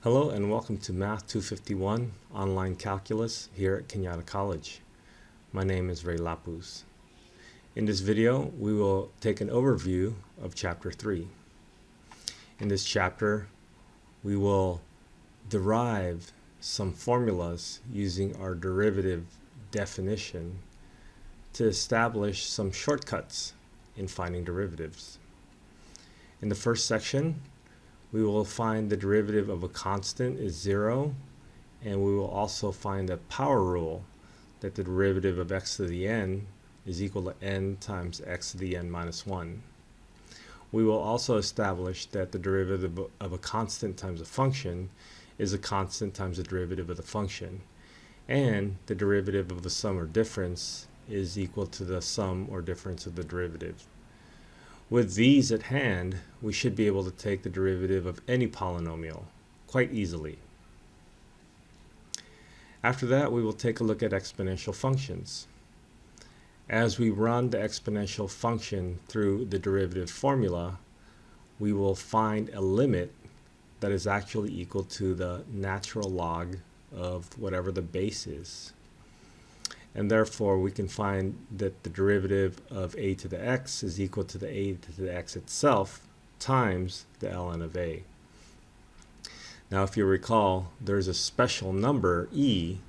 Hello and welcome to Math 251 Online Calculus here at Cañada College. My name is Lapuz. In this video, we will take an overview of Chapter 3. In this chapter, we will derive some formulas using our derivative definition to establish some shortcuts in finding derivatives. In the first section, we will find the derivative of a constant is 0, and we will also find a power rule that the derivative of x to the n is equal to n times x to the n minus 1. We will also establish that the derivative of a constant times a function is a constant times the derivative of the function, and the derivative of the sum or difference is equal to the sum or difference of the derivatives. With these at hand, we should be able to take the derivative of any polynomial quite easily. After that, we will take a look at exponential functions. As we run the exponential function through the derivative formula, we will find a limit that is actually equal to the natural log of whatever the base is. And therefore, we can find that the derivative of a to the x is equal to the a to the x itself times the ln of a. Now, if you recall, there's a special number, e,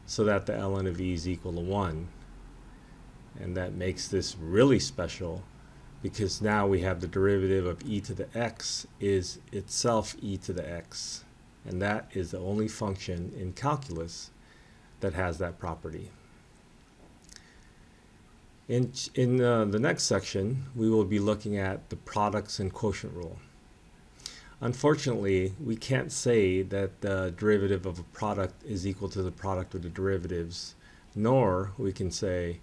so that the ln of e is equal to 1. And that makes this really special because now we have the derivative of e to the x is itself e to the x. And that is the only function in calculus that has that property. In the next section, we will be looking at the products and quotient rule. Unfortunately, we can't say that the derivative of a product is equal to the product of the derivatives, nor we can say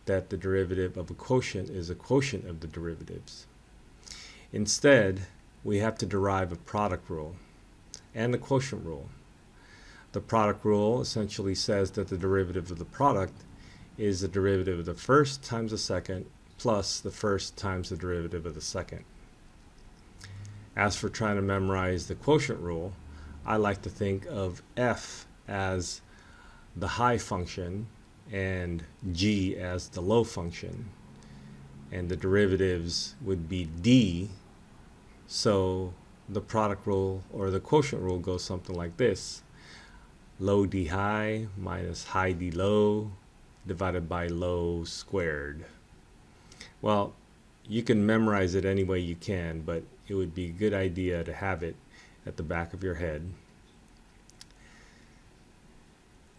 that the derivative of a quotient is a quotient of the derivatives. Instead, we have to derive a product rule and the quotient rule. The product rule essentially says that the derivative of the product is the derivative of the first times the second plus the first times the derivative of the second. As for trying to memorize the quotient rule, I like to think of f as the high function and g as the low function. And the derivatives would be d, so the product rule or the quotient rule goes something like this. Low d high minus high d low divided by low squared. Well, you can memorize it any way you can, but it would be a good idea to have it at the back of your head.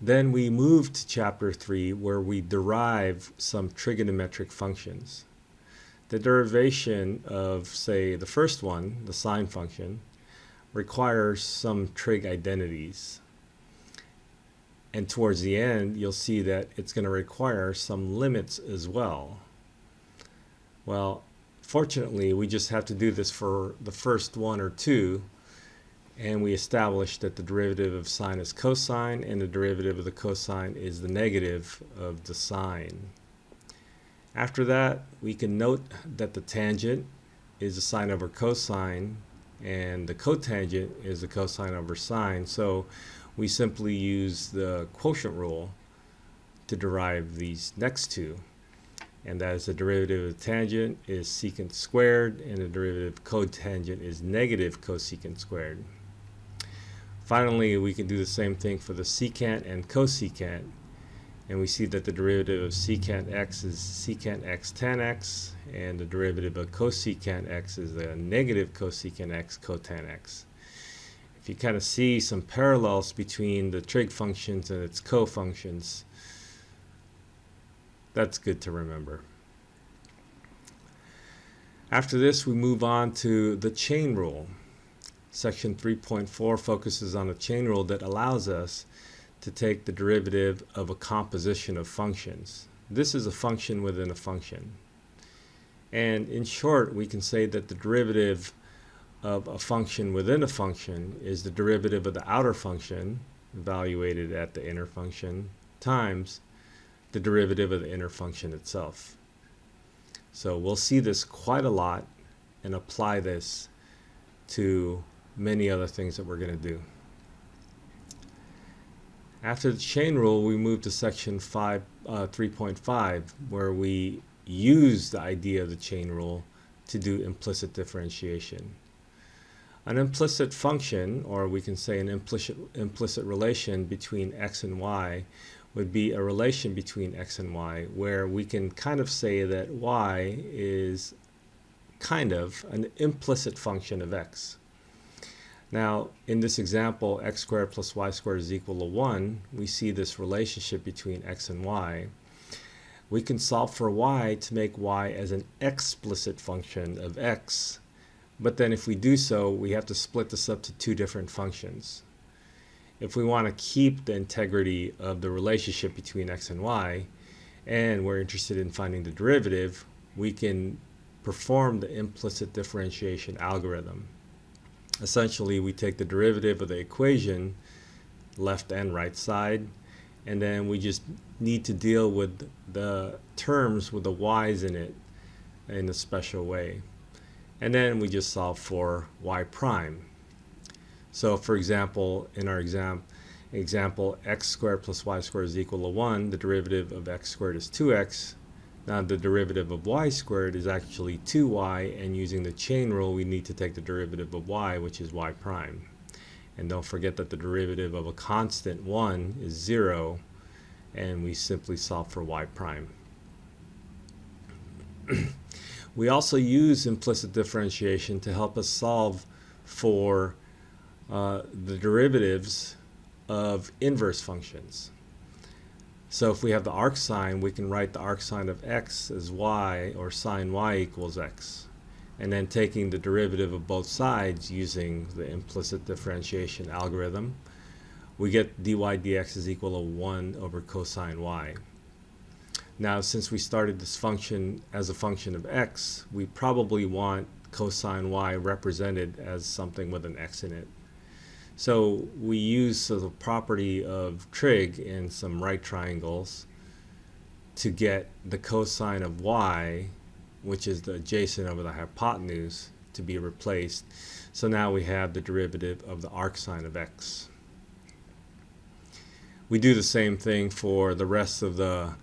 Then we move to Chapter 3, where we derive some trigonometric functions. The derivation of, say, the first one, the sine function, requires some trig identities. And towards the end, you'll see that it's going to require some limits as well. Well, fortunately, we just have to do this for the first one or two, and we establish that the derivative of sine is cosine, and the derivative of the cosine is the negative of the sine. After that, we can note that the tangent is the sine over cosine, and the cotangent is the cosine over sine. So we simply use the quotient rule to derive these next two. And that is the derivative of the tangent is secant squared, and the derivative of cotangent is negative cosecant squared. Finally, we can do the same thing for the secant and cosecant. And we see that the derivative of secant x is secant x tan x, and the derivative of cosecant x is the negative cosecant x cotan x. If you kind of see some parallels between the trig functions and its co-functions, that's good to remember. After this, we move on to the chain rule. Section 3.4 focuses on a chain rule that allows us to take the derivative of a composition of functions. This is a function within a function. And in short, we can say that the derivative of a function within a function is the derivative of the outer function, evaluated at the inner function, times the derivative of the inner function itself. So we'll see this quite a lot and apply this to many other things that we're going to do. After the chain rule, we move to section 3.5, where we use the idea of the chain rule to do implicit differentiation. An implicit function, or we can say an implicit relation between x and y, would be a relation between x and y where we can kind of say that y is kind of an implicit function of x. Now, in this example, x squared plus y squared is equal to 1, we see this relationship between x and y. We can solve for y to make y as an explicit function of x, but then if we do so, we have to split this up to two different functions. If we want to keep the integrity of the relationship between x and y, and we're interested in finding the derivative, we can perform the implicit differentiation algorithm. Essentially, we take the derivative of the equation, left and right side, and then we just need to deal with the terms with the y's in it in a special way. And then we just solve for y prime. So for example, in our example, x squared plus y squared is equal to 1, the derivative of x squared is 2x. Now the derivative of y squared is actually 2y, and using the chain rule we need to take the derivative of y, which is y prime. And don't forget that the derivative of a constant 1 is 0, and we simply solve for y prime. We also use implicit differentiation to help us solve for the derivatives of inverse functions. So if we have the arcsine, we can write the arcsine of x as y, or sine y equals x. And then taking the derivative of both sides using the implicit differentiation algorithm, we get dy dx is equal to 1 over cosine y. Now, since we started this function as a function of x, we probably want cosine y represented as something with an x in it. So we use the property of trig in some right triangles to get the cosine of y, which is the adjacent over the hypotenuse, to be replaced. So now we have the derivative of the arcsine of x. We do the same thing for the rest of the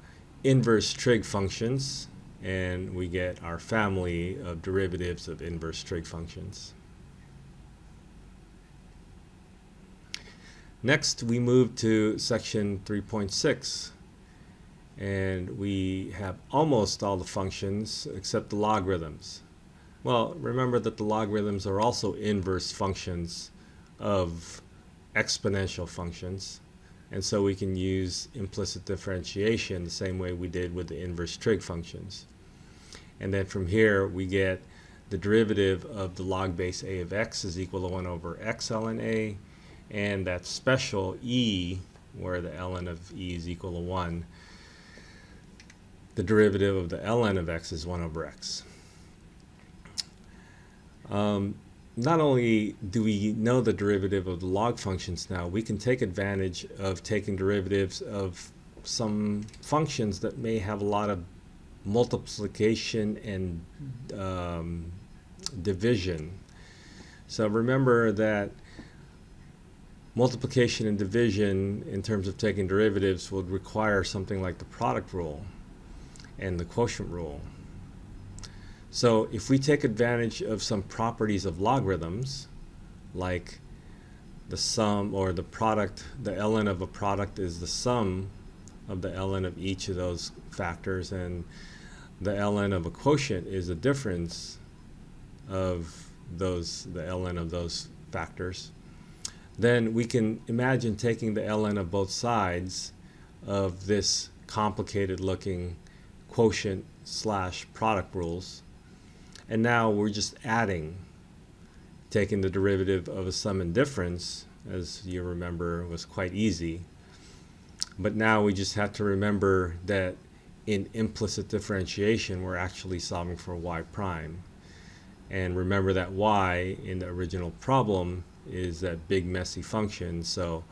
inverse trig functions, and we get our family of derivatives of inverse trig functions. Next, we move to section 3.6, and we have almost all the functions except the logarithms. Well, remember that the logarithms are also inverse functions of exponential functions, and so we can use implicit differentiation the same way we did with the inverse trig functions. And then from here we get the derivative of the log base a of x is equal to 1 over x ln a, and that special e, where the ln of e is equal to 1, the derivative of the ln of x is 1 over x. Not only do we know the derivative of the log functions now, we can take advantage of taking derivatives of some functions that may have a lot of multiplication and division. So remember that multiplication and division in terms of taking derivatives would require something like the product rule and the quotient rule. So if we take advantage of some properties of logarithms, like the sum or the product, the ln of a product is the sum of the ln of each of those factors, and the ln of a quotient is the difference of those, the ln of those factors, then we can imagine taking the ln of both sides of this complicated looking quotient slash product rules, and now we're just adding, taking the derivative of a sum and difference, as you remember, was quite easy. But now we just have to remember that in implicit differentiation we're actually solving for y prime. And remember that y in the original problem is that big messy function, so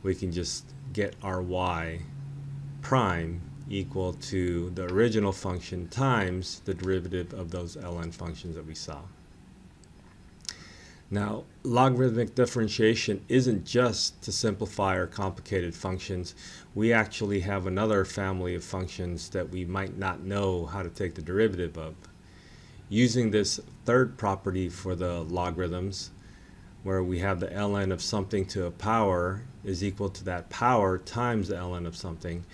we can just get our y prime equal to the original function times the derivative of those ln functions that we saw. Now, logarithmic differentiation isn't just to simplify our complicated functions. We actually have another family of functions that we might not know how to take the derivative of. Using this third property for the logarithms, where we have the ln of something to a power is equal to that power times the ln of something,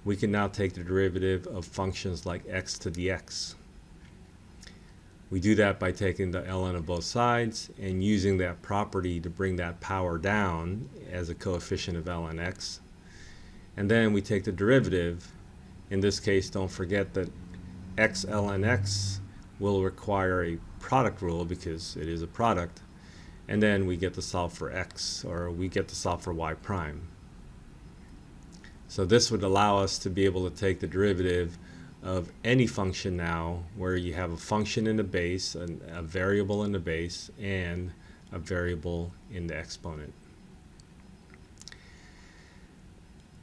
we can now take the derivative of functions like x to the x. We do that by taking the ln of both sides and using that property to bring that power down as a coefficient of ln x. And then we take the derivative. In this case, don't forget that x ln x will require a product rule because it is a product. And then we get to solve for x, or we get to solve for y prime. So this would allow us to be able to take the derivative of any function now where you have a function in the base, a variable in the base, and a variable in the exponent.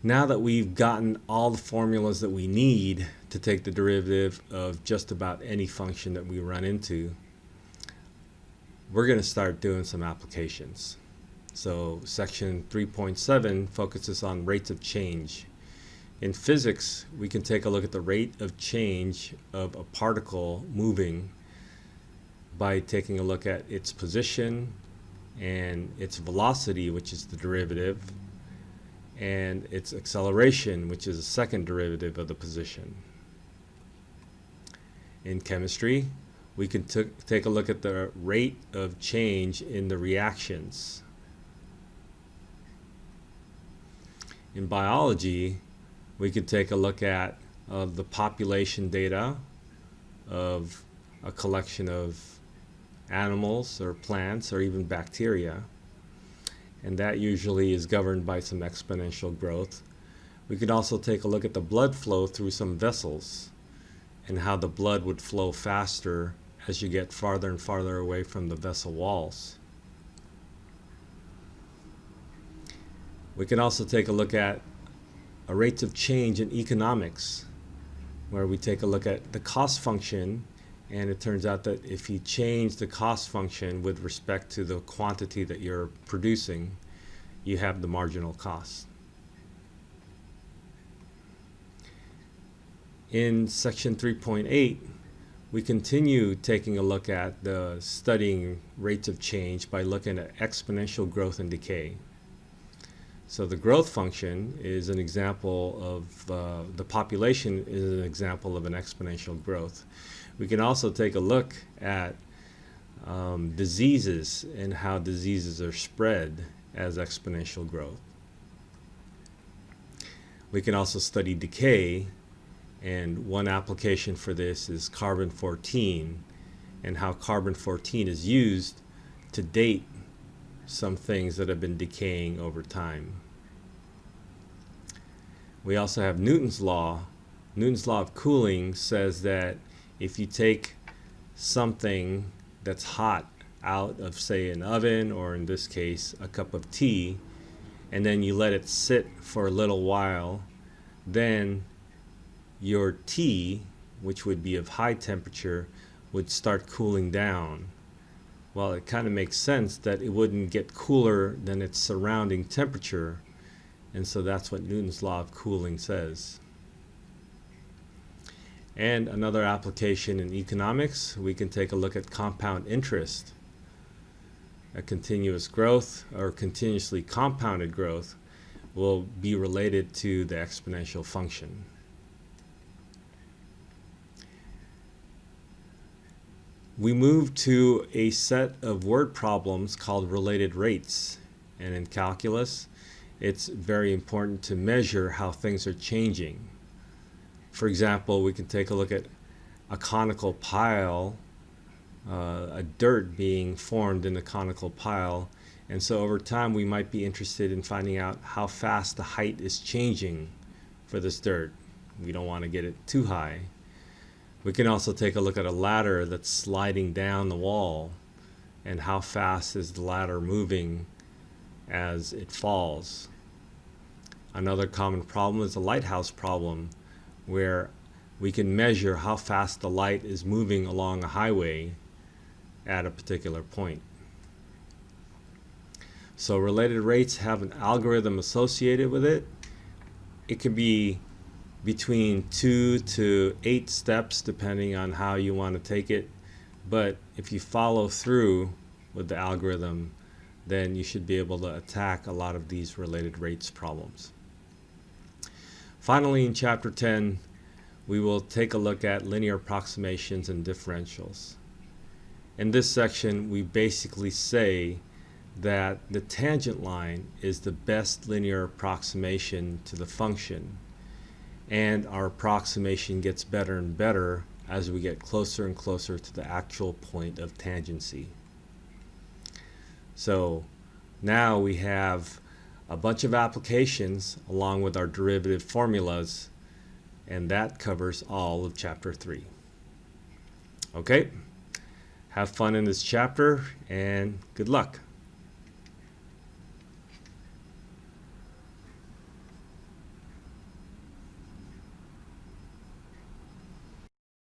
Now that we've gotten all the formulas that we need to take the derivative of just about any function that we run into, we're going to start doing some applications. So section 3.7 focuses on rates of change. In physics, we can take a look at the rate of change of a particle moving by taking a look at its position and its velocity, which is the derivative, and its acceleration, which is a second derivative of the position. In chemistry, we can take a look at the rate of change in the reactions. In biology, we could take a look at the population data of a collection of animals or plants or even bacteria, and that usually is governed by some exponential growth. We could also take a look at the blood flow through some vessels and how the blood would flow faster as you get farther and farther away from the vessel walls. We can also take a look at a rates of change in economics, where we take a look at the cost function, and it turns out that if you change the cost function with respect to the quantity that you're producing, you have the marginal cost. In section 3.8, we continue taking a look at the studying rates of change by looking at exponential growth and decay. So the growth function is an example of, the population is an example of an exponential growth. We can also take a look at diseases and how diseases are spread as exponential growth. We can also study decay, and one application for this is carbon-14 and how carbon-14 is used to date some things that have been decaying over time. We also have Newton's law. Newton's law of cooling says that if you take something that's hot out of, say, an oven, or in this case a cup of tea, and then you let it sit for a little while, then your tea, which would be of high temperature, would start cooling down. Well, it kind of makes sense that it wouldn't get cooler than its surrounding temperature, and so that's what Newton's law of cooling says. And another application in economics, we can take a look at compound interest. A continuous growth or continuously compounded growth will be related to the exponential function. We move to a set of word problems called related rates, and in calculus it's very important to measure how things are changing. For example, we can take a look at a conical pile, a dirt being formed in a conical pile, and so over time we might be interested in finding out how fast the height is changing for this dirt. We don't want to get it too high. We can also take a look at a ladder that's sliding down the wall, and how fast is the ladder moving as it falls. Another common problem is the lighthouse problem, where we can measure how fast the light is moving along a highway at a particular point. So related rates have an algorithm associated with it. It could be between 2 to 8 steps depending on how you want to take it. But if you follow through with the algorithm, then you should be able to attack a lot of these related rates problems. Finally, in Chapter 10, we will take a look at linear approximations and differentials. In this section, we basically say that the tangent line is the best linear approximation to the function, and our approximation gets better and better as we get closer and closer to the actual point of tangency. So now we have a bunch of applications along with our derivative formulas, and that covers all of Chapter 3. Okay, have fun in this chapter and good luck.